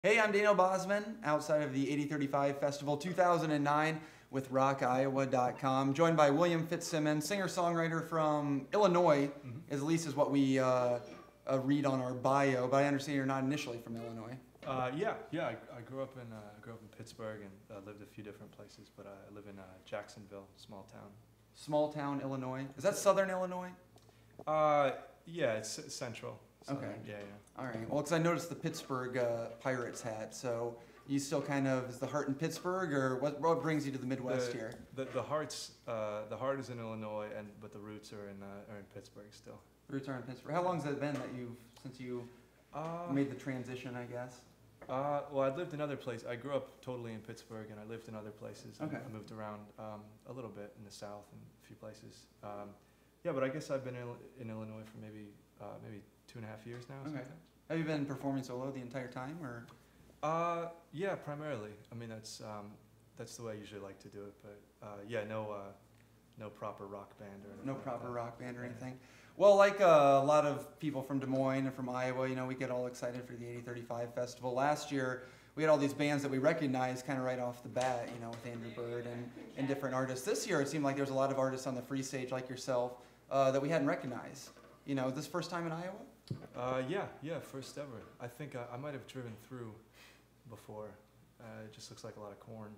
Hey, I'm Daniel Bosman, outside of the 8035 Festival 2009 with rockiowa.com, joined by William Fitzsimmons, singer-songwriter from Illinois, at least is what we read on our bio, but I understand you're not initially from Illinois. I grew up in Pittsburgh and lived a few different places, but I live in Jacksonville, small town. Small town, Illinois. Is that southern Illinois? Yeah, it's central. Southern. Okay. Yeah. All right. Well, because I noticed the Pittsburgh Pirates hat, so you still kind of, is the heart in Pittsburgh, or what brings you to the Midwest here? The heart is in Illinois, but the roots are in Pittsburgh still. The roots are in Pittsburgh. How long has it been that since you made the transition, I guess? Well, I lived in other places. I grew up totally in Pittsburgh, and I lived in other places. Okay. I moved around a little bit in the South and a few places. Yeah, but I guess I've been in Illinois for maybe 2.5 years now. Okay. Have you been performing solo the entire time, or? Yeah, primarily. I mean, that's the way I usually like to do it. But yeah, no proper rock band or anything. No proper rock band or anything. Well, like a lot of people from Des Moines and from Iowa, we get all excited for the 8035 Festival. Last year, we had all these bands that we recognized kind of right off the bat, with Andrew Bird and different artists. This year, it seemed like there was a lot of artists on the free stage, like yourself, that we hadn't recognized. This first time in Iowa? Yeah, first ever. I think I might have driven through before. It just looks like a lot of corn,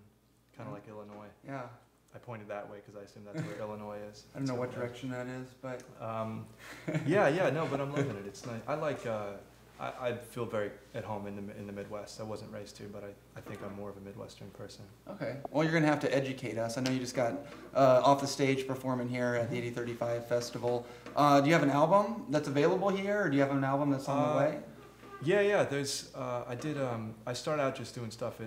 kind of like Illinois. Yeah. I pointed that way because I assume that's where Illinois is. I don't know what direction that is, but... No, but I'm loving it. It's nice. I feel very at home in the Midwest. I wasn't raised to, but I think I'm more of a Midwestern person. Okay. Well, you're going to have to educate us. I know you just got off the stage performing here at the 8035 Festival. Do you have an album that's available here, or do you have an album that's on the way? Yeah. There's. I started out just doing stuff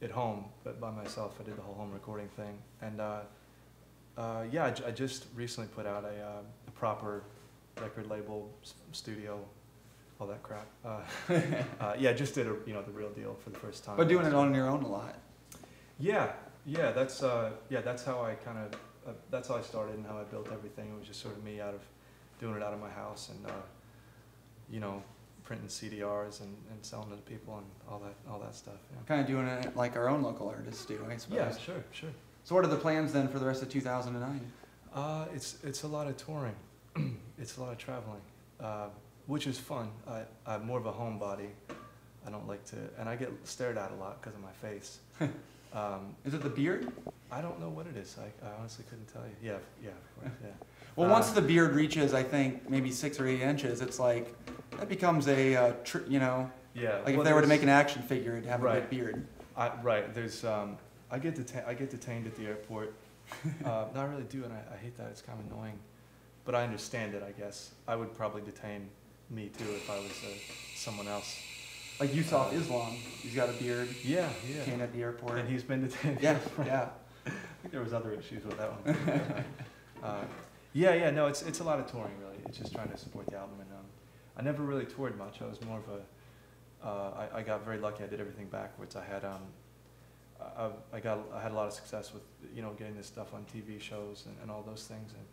at home, but by myself. I did the whole home recording thing, and I just recently put out a proper record label, studio, all that crap. Just did the real deal for the first time. But doing it on your own a lot. Yeah. That's how I that's how I started and how I built everything. It was just sort of me doing it out of my house and printing CDRs and selling to people and all that stuff. Yeah. Kind of doing it like our own local artists do, I suppose. Yeah, sure. So what are the plans then for the rest of 2009? It's a lot of touring. It's a lot of traveling, which is fun. I'm more of a homebody. I don't like to, and I get stared at a lot because of my face. Is it the beard? I don't know what it is. I honestly couldn't tell you. Yeah, of course, yeah. Well, once the beard reaches, I think, maybe 6 or 8 inches, it's like, that becomes a, Yeah. Like if they were to make an action figure, it'd have a big beard. Right. There's, I get detained at the airport. No, I really do, and I hate that. It's kind of annoying. But I understand it, I guess. I would probably detain me, too, if I was someone else. Like Yusuf Islam, he's got a beard. Yeah. Detained at the airport. And he's been detained. Yeah. I think there was other issues with that one. No, it's a lot of touring, really. It's just trying to support the album. And I never really toured much. I was more of a, I got very lucky. I did everything backwards. I had a lot of success with, getting this stuff on TV shows and all those things. And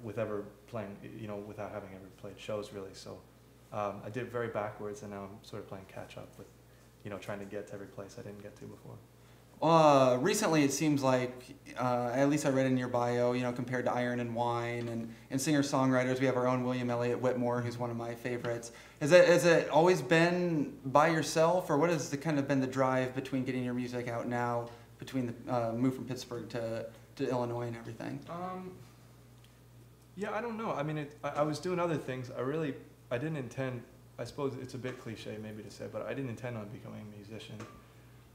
with ever playing, without having ever played shows, really. So I did it very backwards, and now I'm sort of playing catch up with, trying to get to every place I didn't get to before. Recently, it seems like, at least I read in your bio, compared to Iron and Wine and singer-songwriters, we have our own William Elliott Whitmore, who's one of my favorites. Has it always been by yourself, or what has kind of been the drive between getting your music out now, between the move from Pittsburgh to Illinois and everything? Yeah, I don't know. I mean, I was doing other things. I didn't intend, I suppose it's a bit cliche maybe to say, but I didn't intend on becoming a musician.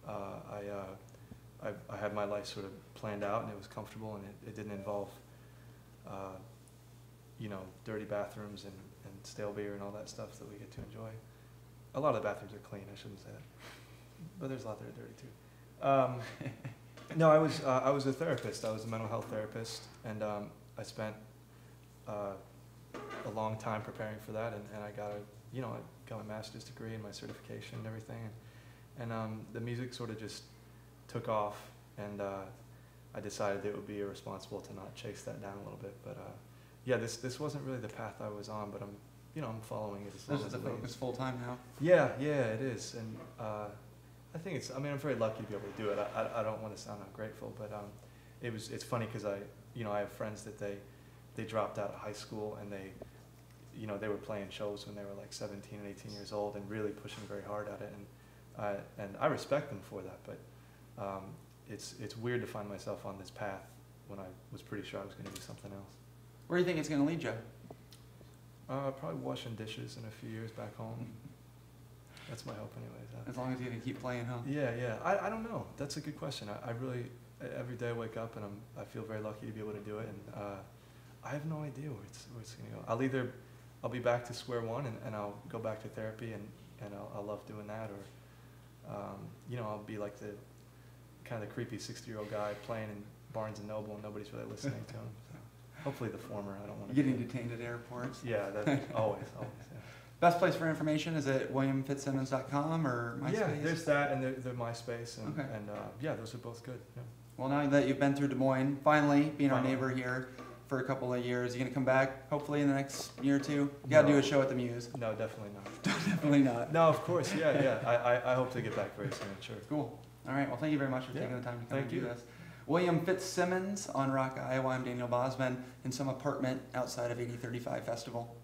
I had my life sort of planned out, and it was comfortable, and it didn't involve, dirty bathrooms and stale beer and all that stuff that we get to enjoy. A lot of the bathrooms are clean, I shouldn't say that. But there's a lot that are dirty too. No, I was a therapist. I was a mental health therapist, and I spent a long time preparing for that, and I got my master's degree and my certification and everything, and the music sort of just took off, and I decided it would be irresponsible to not chase that down a little bit. But this wasn't really the path I was on, but I'm following it as This long is as the it focus leads. full time now. Yeah, it is, and I think it's. I mean, I'm very lucky to be able to do it. I don't want to sound ungrateful, but it's funny because I have friends that they dropped out of high school and they were playing shows when they were like 17 and 18 years old and really pushing very hard at it, and I respect them for that, but it's weird to find myself on this path when I was pretty sure I was going to do something else. Where do you think it's going to lead you? Probably washing dishes in a few years back home. That's my hope anyways. As long as you can keep playing, huh? Yeah. I don't know. That's a good question. I really, every day I wake up and I feel very lucky to be able to do it, and I have no idea where it's going to go. I'll be back to square one and I'll go back to therapy and I'll love doing that, or I'll be like the kind of the creepy 60-year-old guy playing in Barnes and Noble and nobody's really listening to him. So hopefully the former. I don't want to Getting detained at airports. Yeah, that's always. Yeah. Best place for information is at williamfitzsimmons.com or MySpace? Yeah, there's that, and there's MySpace, and, Okay. and yeah, those are both good. Yeah. Well, now that you've been through Des Moines, finally being our Finally. neighbor here for a couple of years, you gonna come back hopefully in the next year or two? You gotta do a show at the Muse. No, definitely not. Definitely not. No, of course, yeah. I hope to get back very soon, sure. Cool. All right. Well, thank you very much for Yeah, taking the time to come thank and do you. this. William Fitzsimmons on Rock, Iowa. I'm Daniel Bosman in some apartment outside of 8035 Festival.